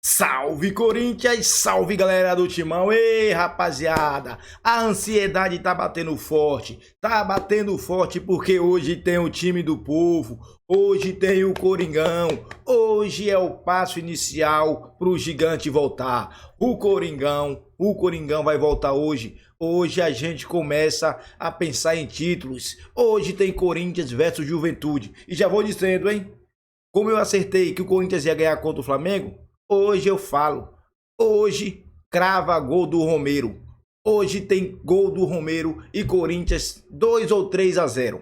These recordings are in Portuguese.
Salve Corinthians, salve galera do Timão. Ei rapaziada, a ansiedade tá batendo forte porque hoje tem o time do povo, hoje tem o Coringão, hoje é o passo inicial pro gigante voltar. O Coringão vai voltar hoje. Hoje a gente começa a pensar em títulos. Hoje tem Corinthians versus Juventude. E já vou dizendo, hein? Como eu acertei que o Corinthians ia ganhar contra o Flamengo, hoje eu falo. Hoje crava gol do Romero. Hoje tem gol do Romero e Corinthians 2 ou 3-0.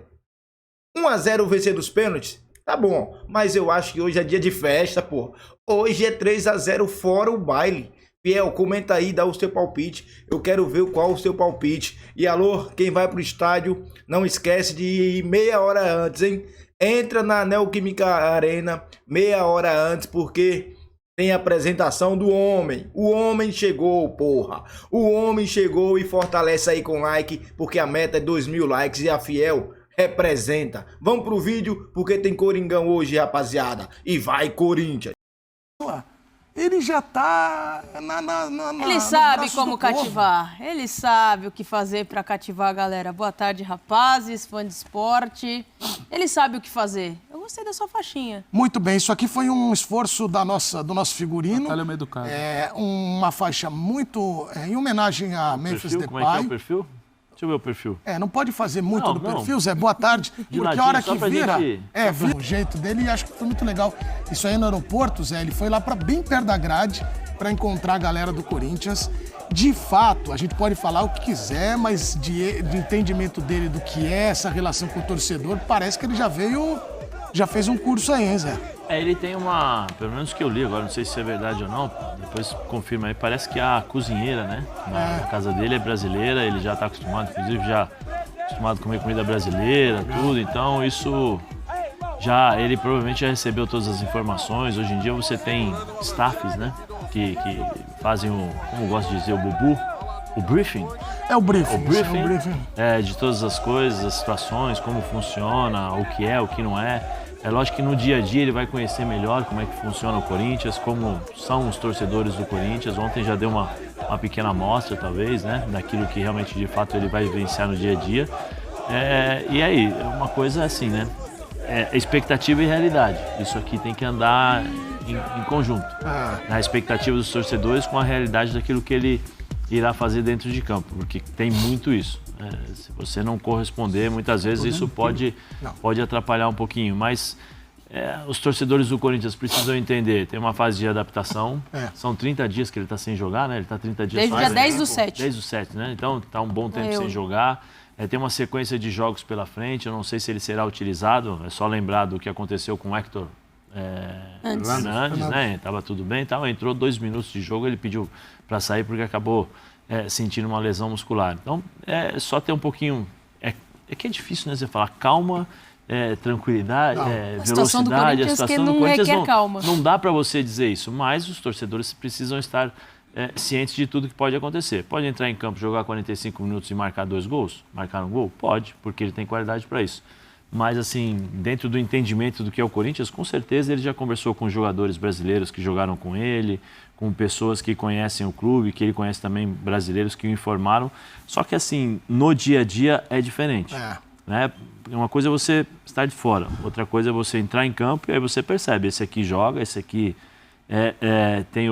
1-0 vencer dos pênaltis? Tá bom, mas eu acho que hoje é dia de festa, pô. Hoje é 3-0 fora o baile. Fiel, comenta aí, dá o seu palpite. Eu quero ver qual o seu palpite. E alô, quem vai pro estádio, não esquece de ir meia hora antes, hein? Entra na Neoquímica Arena meia hora antes, porque tem a apresentação do homem. O homem chegou, porra. O homem chegou e fortalece aí com like, porque a meta é 2.000 likes e a Fiel representa. Vamos pro vídeo, porque tem Coringão hoje, rapaziada. E vai, Corinthians! Ele já tá Ele sabe como cativar. Ele sabe o que fazer para cativar a galera. Boa tarde, rapazes, fã de esporte. Ele sabe o que fazer. Eu gostei da sua faixinha. Muito bem, isso aqui foi um esforço do nosso figurino. Natália é meio educada. É uma faixa muito em homenagem a Memphis Depay. Como é que é o perfil? Deixa eu ver o perfil. Não pode fazer muito do perfil, Zé. Boa tarde. Porque a hora que vira, vira o jeito dele e acho que foi muito legal. Isso aí no aeroporto, Zé, ele foi lá para bem perto da grade para encontrar a galera do Corinthians. De fato, a gente pode falar o que quiser, mas de entendimento dele do que é essa relação com o torcedor, parece que ele já fez um curso aí, hein, Zé? Ele tem pelo menos que eu li agora, não sei se é verdade ou não, depois confirma aí, parece que a cozinheira, né, na casa dele é brasileira, ele já está acostumado, inclusive já acostumado a comer comida brasileira, tudo, então isso ele provavelmente já recebeu todas as informações. Hoje em dia você tem staffs, né, que fazem como eu gosto de dizer, o briefing. É o briefing. De todas as coisas, as situações, como funciona, o que é, o que não é. É lógico que no dia a dia ele vai conhecer melhor como é que funciona o Corinthians, como são os torcedores do Corinthians. Ontem já deu uma pequena amostra, talvez, né, daquilo que realmente, de fato, ele vai vivenciar no dia a dia. E aí, uma coisa assim, né, expectativa e realidade. Isso aqui tem que andar em conjunto. A expectativa dos torcedores com a realidade daquilo que ele irá fazer dentro de campo, porque tem muito isso. Se você não corresponder, muitas vezes isso pode atrapalhar um pouquinho, mas os torcedores do Corinthians precisam entender, tem uma fase de adaptação, são 30 dias que ele está sem jogar, né? Ele está 30 dias desde o dia 10/7. Desde o 7, né? Então está um bom tempo sem jogar, tem uma sequência de jogos pela frente, eu não sei se ele será utilizado, é só lembrar do que aconteceu com o Hector Fernandes, né? Tava tudo bem, entrou 2 minutos de jogo, ele pediu para sair porque acabou sentindo uma lesão muscular. Então, é só ter um pouquinho... É que é difícil, né? Você falar calma, tranquilidade, velocidade. A situação do Corinthians não requer calma. Não dá para você dizer isso, mas os torcedores precisam estar cientes de tudo que pode acontecer. Pode entrar em campo, jogar 45 minutos e marcar 2 gols? Marcar um gol? Pode, porque ele tem qualidade para isso. Mas, assim, dentro do entendimento do que é o Corinthians, com certeza ele já conversou com jogadores brasileiros que jogaram com ele, com pessoas que conhecem o clube, que ele conhece também brasileiros que o informaram. Só que, assim, no dia a dia é diferente. Né? Uma coisa é você estar de fora, outra coisa é você entrar em campo e aí você percebe, esse aqui joga, esse aqui tem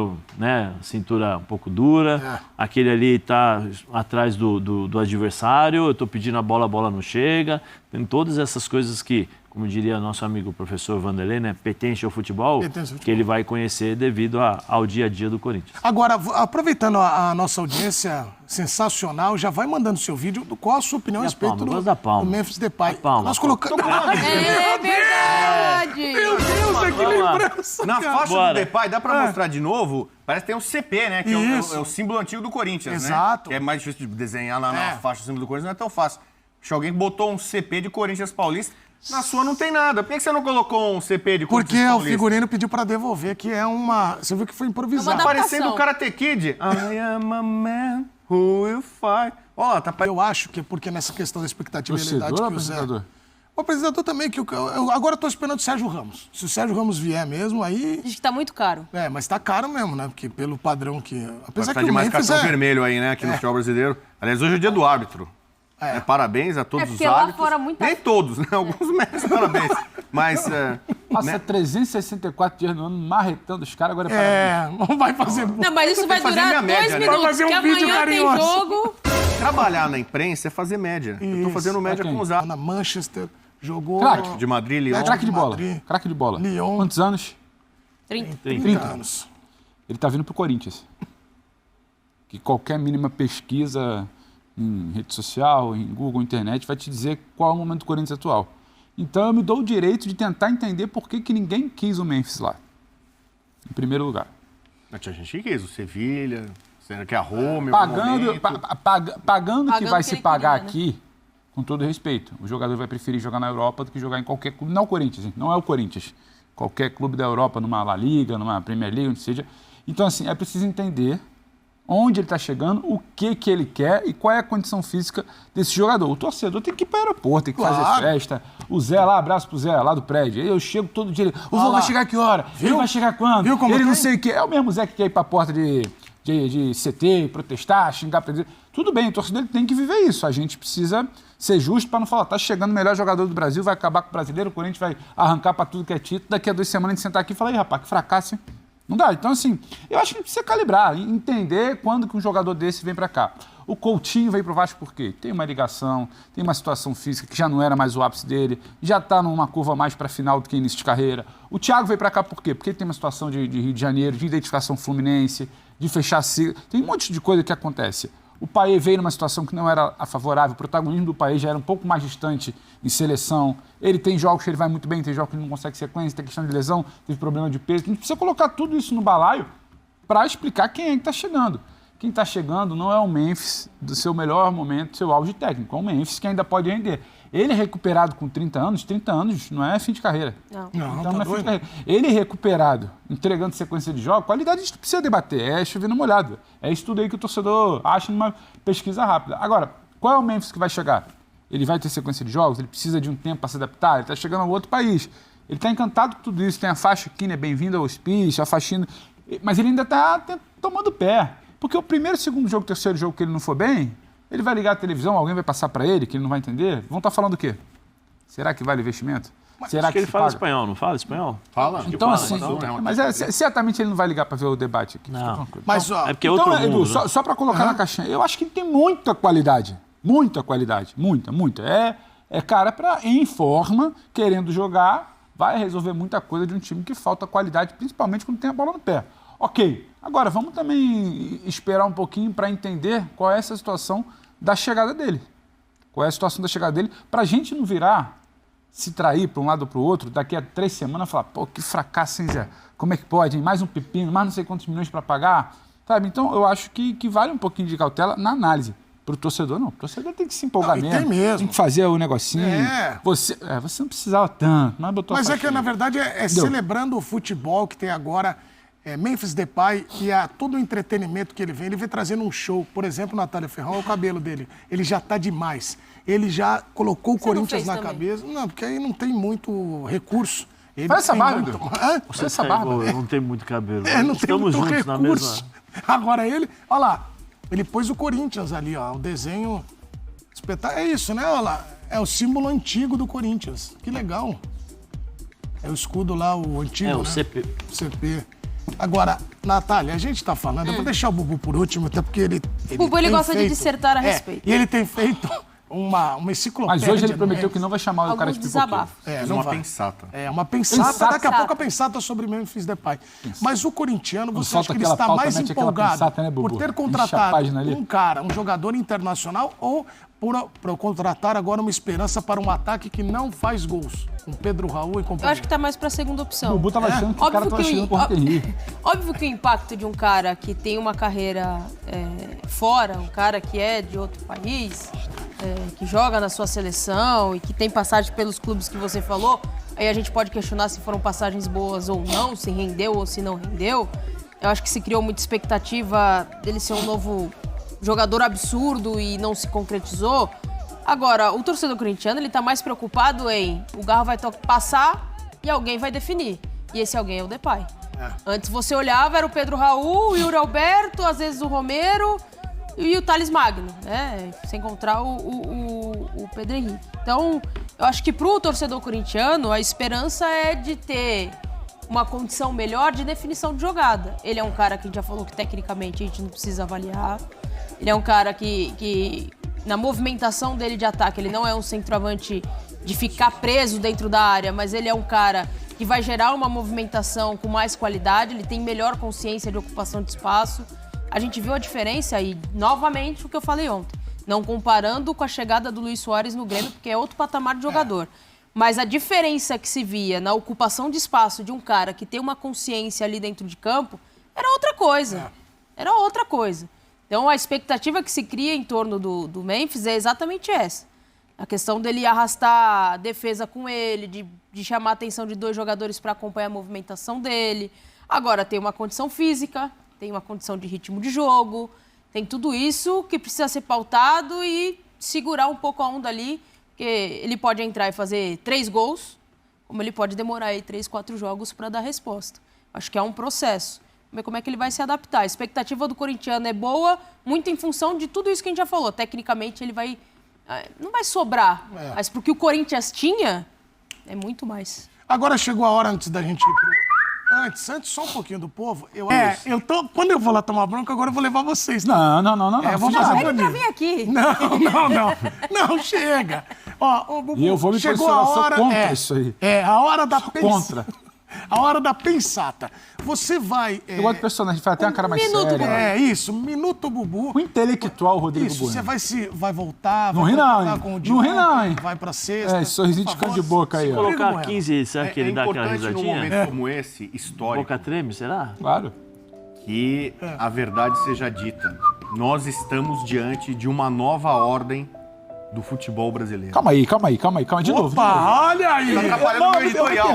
cintura um pouco dura, aquele ali está atrás do adversário, eu estou pedindo a bola não chega. Tem todas essas coisas que, como diria nosso amigo professor Vanderlei, né, pertence ao futebol, que ele vai conhecer devido ao dia a dia do Corinthians. Agora, aproveitando a nossa audiência sensacional, já vai mandando seu vídeo. Qual a sua opinião a respeito do Memphis Depay? Nós colocamos... É verdade! Meu Deus, que lembrança! Na faixa do Depay, dá pra mostrar de novo? Parece que tem um CP, né? Que é o símbolo antigo do Corinthians, Exato. né? Que é mais difícil de desenhar lá na faixa do símbolo do Corinthians, não é tão fácil. Acho que alguém botou um CP de Corinthians Paulista. Na sua não tem nada. Por que você não colocou um CP de Corinthians Paulista? Porque o figurino pediu pra devolver, que é uma... Você viu que foi improvisado. Tá parecendo o Karate Kid. I am a man who will fight. Ó, tá parecendo... Eu acho que é porque nessa questão da expectativa e realidade que o Zé... O apresentador também, que eu agora tô esperando o Sérgio Ramos. Se o Sérgio Ramos vier mesmo, aí... Diz que tá muito caro. Mas tá caro mesmo, né? Porque pelo padrão que... Apesar que demais cartão vermelho aí, né? Aqui no futebol brasileiro. Aliás, hoje é o dia do árbitro. Parabéns a todos os árbitros. Lá fora muita... Nem todos, né? Alguns meses, parabéns. Mas... Passa 364 dias no ano marretando os caras, agora não vai fazer... Não, mas isso vai durar 2 minutos, vai fazer um vídeo amanhã carinhoso. tem jogo. Trabalhar na imprensa é fazer média. Isso. Eu tô fazendo média com os árbitros. Na Manchester, jogou... Craque. De Madrid, Lyon. Craque de bola. Craque de bola. Lyon. Quantos anos? 30 anos. Ele tá vindo pro Corinthians. Que qualquer mínima pesquisa em rede social, em Google, internet, vai te dizer qual é o momento do Corinthians atual. Então eu me dou o direito de tentar entender por que ninguém quis o Memphis lá. Em primeiro lugar. Tinha gente que quis, o Sevilha, sendo que a Roma... Pagando o que vai se pagar queria, né? aqui, com todo respeito, o jogador vai preferir jogar na Europa do que jogar em qualquer clube. Não o Corinthians, hein? Não é o Corinthians. Qualquer clube da Europa, numa La Liga, numa Premier League, onde seja. Então, assim, é preciso entender onde ele está chegando, o que ele quer e qual é a condição física desse jogador. O torcedor tem que ir para o aeroporto, tem que fazer festa. O Zé lá, abraço pro Zé, lá do prédio. Eu chego todo dia, o Vô vai chegar que hora? Ele vai chegar quando? Viu como ele não sei o quê. É o mesmo Zé que quer ir para a porta de CT, protestar, xingar presidente. Tudo bem, o torcedor tem que viver isso. A gente precisa ser justo para não falar, tá chegando o melhor jogador do Brasil, vai acabar com o brasileiro, o Corinthians vai arrancar para tudo que é título. Daqui a 2 semanas a gente sentar aqui e falar, rapaz, que fracasso, hein? Não dá. Então, assim, eu acho que a gente precisa calibrar, entender quando que um jogador desse vem para cá. O Coutinho veio pro Vasco por quê? Tem uma ligação, tem uma situação física que já não era mais o ápice dele, já está numa curva mais para final do que início de carreira. O Thiago veio para cá por quê? Porque ele tem uma situação de Rio de Janeiro, de identificação fluminense, de fechar sigla. Tem um monte de coisa que acontece. O Paê veio numa situação que não era a favorável, o protagonismo do Paê já era um pouco mais distante em seleção. Ele tem jogos que ele vai muito bem, tem jogos que ele não consegue sequência, tem questão de lesão, teve problema de peso. A gente precisa colocar tudo isso no balaio para explicar quem é que está chegando. Quem está chegando não é o Memphis do seu melhor momento, do seu auge técnico. É um Memphis que ainda pode render. Ele recuperado com 30 anos não é fim de carreira. Não. Então, não é fim de carreira. Ele recuperado, entregando sequência de jogo, qualidade a gente não precisa debater, é chover numa olhada. É isso tudo aí que o torcedor acha numa pesquisa rápida. Agora, qual é o Memphis que vai chegar? Ele vai ter sequência de jogos? Ele precisa de um tempo para se adaptar? Ele está chegando a outro país. Ele está encantado com tudo isso. Tem a faixa aqui, né? Bem-vindo ao hospício, a faxina. Mas ele ainda está tomando pé. Porque o primeiro, segundo jogo, terceiro jogo que ele não for bem, ele vai ligar a televisão, alguém vai passar para ele, que ele não vai entender. Vão estar falando o quê? Será que vale investimento? Será que ele fala espanhol, não fala espanhol? Fala. Então, assim, mas certamente ele não vai ligar para ver o debate aqui. Não. Mas, ó, é porque é outro mundo, Edu, né? só para colocar na caixinha, eu acho que ele tem muita qualidade. Muita qualidade. Muita. É cara em forma, querendo jogar, vai resolver muita coisa de um time que falta qualidade, principalmente quando tem a bola no pé. Ok. Agora, vamos também esperar um pouquinho para entender qual é essa situação da chegada dele. Qual é a situação da chegada dele, para a gente não virar, se trair para um lado ou para o outro, daqui a 3 semanas falar, pô, que fracasso, hein, Zé? Como é que pode, hein? Mais um pepino, mais não sei quantos milhões para pagar, sabe? Então, eu acho que vale um pouquinho de cautela na análise. Para o torcedor, não. O torcedor tem que se empolgar mesmo. Tem que fazer o negocinho. Você não precisava tanto, mas botou Mas é que, na verdade, celebrando o futebol que tem agora... Memphis Depay e todo o entretenimento que ele vem trazendo um show. Por exemplo, Natália Ferrão, é o cabelo dele. Ele já tá demais. Ele já colocou o Corinthians na cabeça. Não, porque aí não tem muito recurso. Faz essa barba, Edu. Você essa barba. Não tem muito cabelo. Não tem muito juntos recurso. Na mesma... Agora ele, olha lá, ele pôs o Corinthians ali, ó, o desenho espetáculo. É isso, né? Olha lá, é o símbolo antigo do Corinthians. Que legal. É o escudo lá, o antigo, o né? CP. Agora, Natália, a gente tá falando, eu vou deixar o Bubu por último, até porque ele Bubu, ele gosta de dissertar a respeito. E ele tem feito uma enciclopédia. Mas hoje ele prometeu que não vai chamar o cara de pipoqueiro. Uma pensata. Uma pensata. Daqui a pouco a pensata sobre Memphis Depay. Mas o corintiano, você acha que ele está mais empolgado por ter contratado um jogador internacional ou por contratar agora uma esperança para um ataque que não faz gols? Com Pedro Raul e companhia. Eu acho que tá mais pra segunda opção. O Bubu tava achando que o cara tava chegando por Henrique. Óbvio que o impacto de um cara que tem uma carreira fora, um cara que é de outro país, que joga na sua seleção e que tem passagem pelos clubes que você falou, aí a gente pode questionar se foram passagens boas ou não, se rendeu ou se não rendeu. Eu acho que se criou muita expectativa dele ser um novo jogador absurdo e não se concretizou. Agora, o torcedor corintiano, ele tá mais preocupado em o Garro vai passar e alguém vai definir. E esse alguém é o Depay. Antes você olhava, era o Pedro Raul, o Yuri Alberto, às vezes o Romero e o Thales Magno, né? Sem encontrar o Pedro Henrique. Então, eu acho que pro torcedor corintiano, a esperança é de ter uma condição melhor de definição de jogada. Ele é um cara que a gente já falou que tecnicamente a gente não precisa avaliar. Ele é um cara que na movimentação dele de ataque, ele não é um centroavante de ficar preso dentro da área, mas ele é um cara que vai gerar uma movimentação com mais qualidade, ele tem melhor consciência de ocupação de espaço. A gente viu a diferença e, novamente, o que eu falei ontem, não comparando com a chegada do Luis Soares no Grêmio, porque é outro patamar de jogador. Mas a diferença que se via na ocupação de espaço de um cara que tem uma consciência ali dentro de campo era outra coisa. Era outra coisa. Então, a expectativa que se cria em torno do Memphis é exatamente essa. A questão dele arrastar a defesa com ele, de chamar a atenção de 2 jogadores para acompanhar a movimentação dele. Agora, tem uma condição física, tem uma condição de ritmo de jogo, tem tudo isso que precisa ser pautado e segurar um pouco a onda ali, porque ele pode entrar e fazer 3 gols, como ele pode demorar aí 3, 4 jogos para dar resposta. Acho que é um processo. Ver como é que ele vai se adaptar. A expectativa do corintiano é boa, muito em função de tudo isso que a gente já falou. Tecnicamente, ele vai... não vai sobrar, mas porque o Corinthians tinha, é muito mais. Agora chegou a hora, antes da gente ir pro... Antes só um pouquinho do povo. Quando eu vou lá tomar bronca, agora eu vou levar vocês. Não. Vou fazer Ele pra vir aqui. Não, chega. Ó, Bubu, e eu vou me posicionar contra isso aí. A hora da contra. A hora da pensata. Você vai... Eu gosto de personagem, vai ter uma cara mais séria. Isso. Minuto Bubu. O intelectual Rodrigo Isso, Bueno. você vai voltar... Não ri não, hein? Não ri não, hein? Vai pra sexta. Sorrisinho de canto de boca aí, ó. Se colocar 15, será que ele dá aquela risadinha? Num momento como esse, histórico... Boca treme, será? Claro. Que a verdade seja dita. Nós estamos diante de uma nova ordem do futebol brasileiro. Calma aí. De novo. Olha aí. Tá atrapalhando o meu editorial.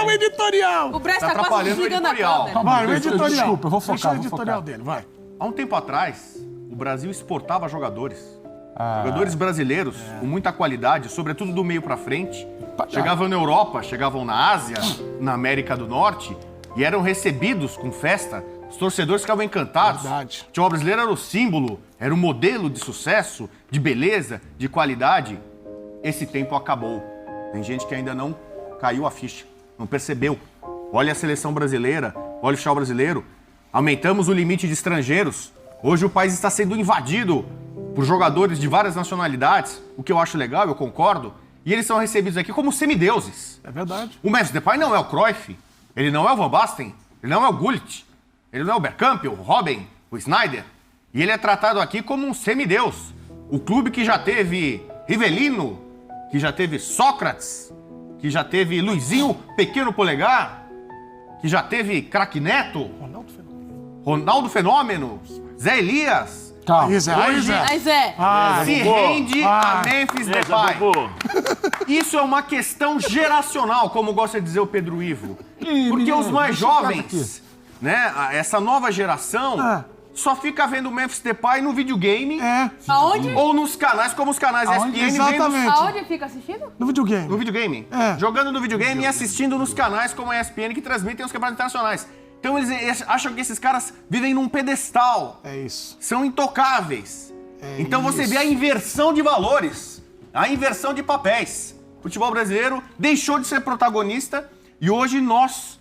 O editorial. O Brest Tá tá quase atrapalhando o desligando a editorial. câmera. Vai, o editorial. Desculpa, eu vou focar. Deixa o editorial dele, vai. Há um tempo atrás, o Brasil exportava jogadores. Jogadores brasileiros com muita qualidade, sobretudo do meio pra frente. Chegavam na Europa, chegavam na Ásia, na América do Norte e eram recebidos com festa. Os torcedores ficavam encantados. Verdade. O futebol brasileiro era o símbolo, era o modelo de sucesso, de beleza, de qualidade. Esse tempo acabou. Tem gente que ainda não caiu a ficha, não percebeu. Olha a seleção brasileira, olha o futebol brasileiro. Aumentamos o limite de estrangeiros. Hoje o país está sendo invadido por jogadores de várias nacionalidades, o que eu acho legal, eu concordo. E eles são recebidos aqui como semideuses. É verdade. O Memphis Depay não é o Cruyff, ele não é o Van Basten, ele não é o Gullit. Ele não é o Bergkamp, o Robben, o Sneijder. E ele é tratado aqui como um semideus. O clube que já teve Rivelino, que já teve Sócrates, que já teve Luizinho Pequeno Polegar, que já teve Craque Neto, Ronaldo Fenômeno, Zé Elias. Calma. Aí, Zé. Se rende a Memphis Depay. Isso é uma questão geracional, como gosta de dizer o Pedro Ivo. Porque os mais jovens... Né? Essa nova geração só fica vendo o Memphis Depay no videogame Aonde? ou nos canais, como os canais ESPN. Exatamente. Aonde fica assistindo? No videogame. No videogame. Jogando no videogame e assistindo nos canais como a ESPN que transmitem os campeonatos internacionais. Então eles acham que esses caras vivem num pedestal. É isso. São intocáveis. Então você vê a inversão de valores, a inversão de papéis. O futebol brasileiro deixou de ser protagonista e hoje nós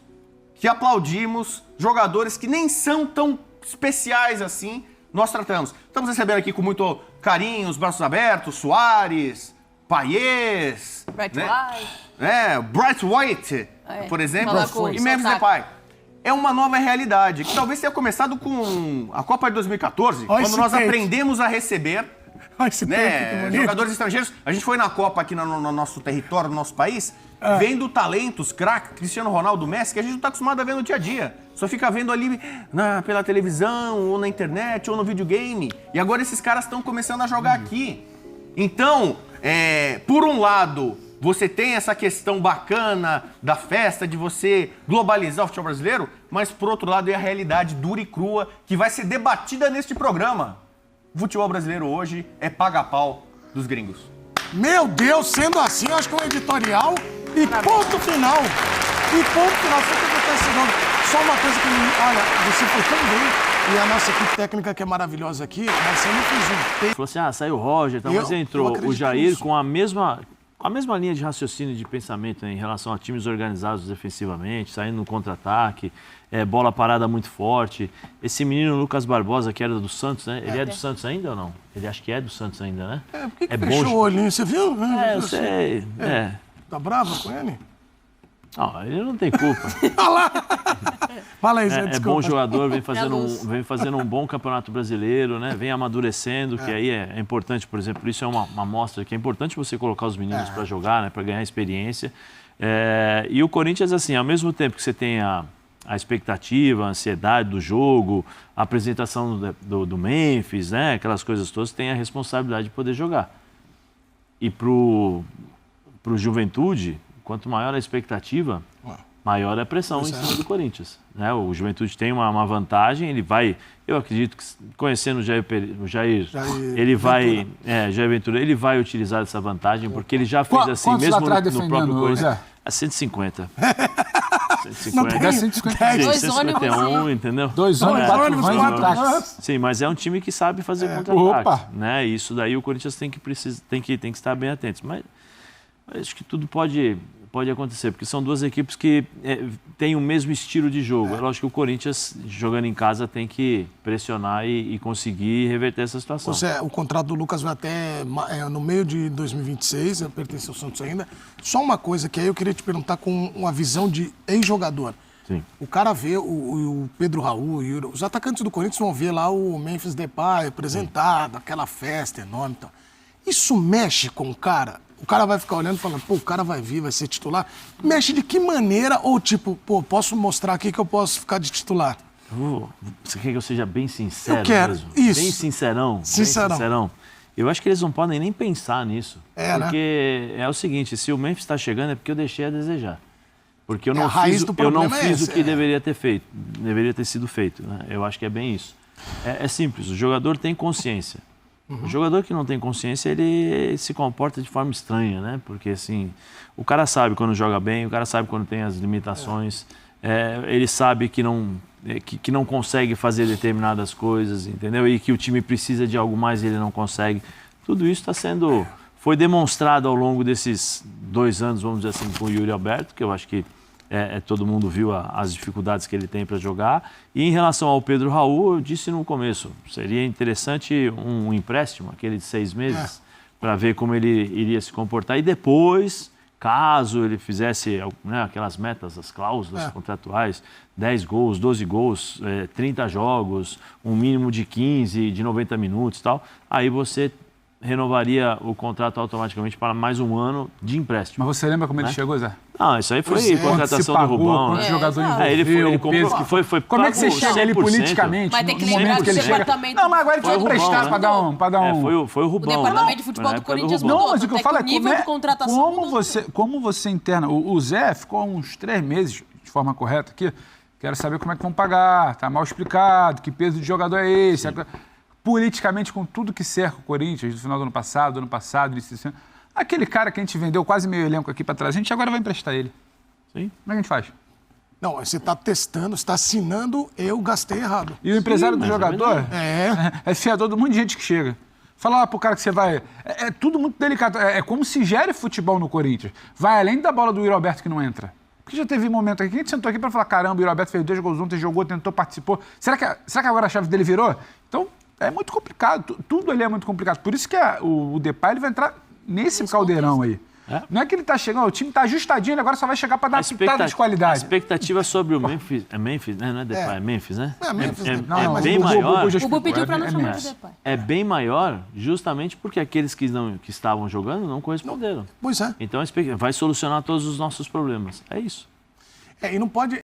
que aplaudimos jogadores que nem são tão especiais assim, nós tratamos. Estamos recebendo aqui com muito carinho, os braços abertos, Soares, Payet, Bright White, por exemplo, e Memphis Depay. É uma nova realidade, que talvez tenha começado com a Copa de 2014, quando nós aprendemos a receber jogadores estrangeiros. A gente foi na Copa aqui no nosso território, no nosso país, vendo talentos, craque, Cristiano Ronaldo, Messi, que a gente não está acostumado a ver no dia a dia. Só fica vendo ali pela televisão, ou na internet, ou no videogame. E agora esses caras estão começando a jogar aqui. Então, por um lado, você tem essa questão bacana da festa, de você globalizar o futebol brasileiro, mas por outro lado é a realidade dura e crua que vai ser debatida neste programa. O futebol brasileiro hoje é paga-pau dos gringos. Meu Deus, sendo assim, eu acho que é um editorial e ponto final. E ponto final. Só uma coisa que... Olha, você foi tão bem. E a nossa equipe técnica, que é maravilhosa aqui, Marcelo fez Falou assim, saiu o Roger, mas entrou o Jair com a mesma linha de raciocínio de pensamento, né, em relação a times organizados defensivamente, saindo no contra-ataque, bola parada muito forte. Esse menino Lucas Barbosa, que era do Santos, né? Ele é do Santos ainda ou não? Ele acho que é do Santos ainda, né? Por que fechou o olhinho? Você viu? Eu sei. Tá bravo com ele? Não, ele não tem culpa. Olha lá! Fala aí, Zé, É bom jogador, vem fazendo um bom campeonato brasileiro, né? Vem amadurecendo, que aí é importante, por exemplo, isso é uma amostra que é importante você colocar os meninos para jogar, né? Para ganhar experiência. E o Corinthians, assim, ao mesmo tempo que você tem a expectativa, a ansiedade do jogo, a apresentação do Memphis, né? Aquelas coisas todas, tem a responsabilidade de poder jogar. E pro Juventude, quanto maior a expectativa, maior é a pressão em cima do Corinthians. Né? O Juventude tem uma vantagem, ele vai... Eu acredito que, conhecendo o Jair ele vai... Jair Ventura, ele vai utilizar essa vantagem, porque ele já fez assim, mesmo no próprio Corinthians. A 150. 150. 151, entendeu? 2 ônibus, 4 táxis. Sim, mas é um time que sabe fazer contra-ataque. Né? Isso daí o Corinthians tem que estar bem atento. Mas acho que tudo pode acontecer, porque são duas equipes que têm o mesmo estilo de jogo. É lógico que o Corinthians, jogando em casa, tem que pressionar e conseguir reverter essa situação. O contrato do Lucas vai até no meio de 2026, ele pertence ao Santos ainda. Só uma coisa que aí eu queria te perguntar com uma visão de ex-jogador. Sim. O cara vê o Pedro Raul, os atacantes do Corinthians vão ver lá o Memphis Depay apresentado, aquela festa enorme e tal. Isso mexe com o cara? O cara vai ficar olhando e falando, o cara vai vir, vai ser titular. Mexe de que maneira? Ou tipo, posso mostrar aqui que eu posso ficar de titular? Você quer que eu seja bem sincero? Eu quero, mesmo? isso. Bem sincerão. Eu acho que eles não podem nem pensar nisso. Porque é o seguinte, se o Memphis está chegando é porque eu deixei a desejar. Porque eu não fiz o que deveria ter feito, deveria ter sido feito. Né? Eu acho que é bem isso. É simples, o jogador tem consciência. O jogador que não tem consciência, ele se comporta de forma estranha, né? Porque, assim, o cara sabe quando joga bem, o cara sabe quando tem as limitações, ele sabe que não consegue fazer determinadas coisas, entendeu? E que o time precisa de algo mais e ele não consegue. Tudo isso foi demonstrado ao longo desses 2 anos, vamos dizer assim, com o Yuri Alberto, que eu acho que todo mundo viu as dificuldades que ele tem para jogar. E em relação ao Pedro Raul, eu disse no começo, seria interessante um empréstimo, aquele de 6 meses, para ver como ele iria se comportar. E depois, caso ele fizesse aquelas metas, as cláusulas contratuais, 10 gols, 12 gols, 30 jogos, um mínimo de 15, de 90 minutos e tal, aí você renovaria o contrato automaticamente para mais 1 ano de empréstimo. Mas você lembra como ele chegou, Zé? Não, isso aí foi contratação do Rubão. Quanto jogador envolveu, ele comprou, que foi como é que você chega ali politicamente? Mas tem que lembrar que o departamento... Não, mas agora ele foi emprestado para dar um... Foi o Rubão. O departamento de futebol do Corinthians mudou. Não, mas o que eu falo é como você interna... O Zé ficou uns 3 meses, de forma correta aqui, quero saber como é que vão pagar, tá mal explicado, que peso de jogador é esse... Politicamente, com tudo que cerca o Corinthians, do final do ano passado, início, aquele cara que a gente vendeu quase meio elenco aqui para trás, a gente agora vai emprestar ele. Sim. Como é que a gente faz? Não, você está testando, você está assinando, eu gastei errado. E o empresário do jogador é fiador de um monte de gente que chega. Fala lá pro cara que você vai... É tudo muito delicado. É como se gere futebol no Corinthians. Vai além da bola do Yuri Alberto que não entra. Porque já teve momento aqui que a gente sentou aqui para falar, caramba, o Yuri Alberto fez 2 gols ontem, jogou, tentou, participou. Será que agora a chave dele virou? Então... É muito complicado, tudo ali é muito complicado. Por isso que o Depay ele vai entrar nesse caldeirão aí. Não é que ele tá chegando, o time tá ajustadinho, ele agora só vai chegar para dar uma pitada de qualidade. A expectativa sobre o Memphis, Memphis, né? Não é Depay, é Memphis, né? Não, bem maior. O Bubu pediu para não chamar de Depay. É bem maior justamente porque aqueles que estavam jogando não corresponderam. Pois é. Então vai solucionar todos os nossos problemas. É isso. E não pode...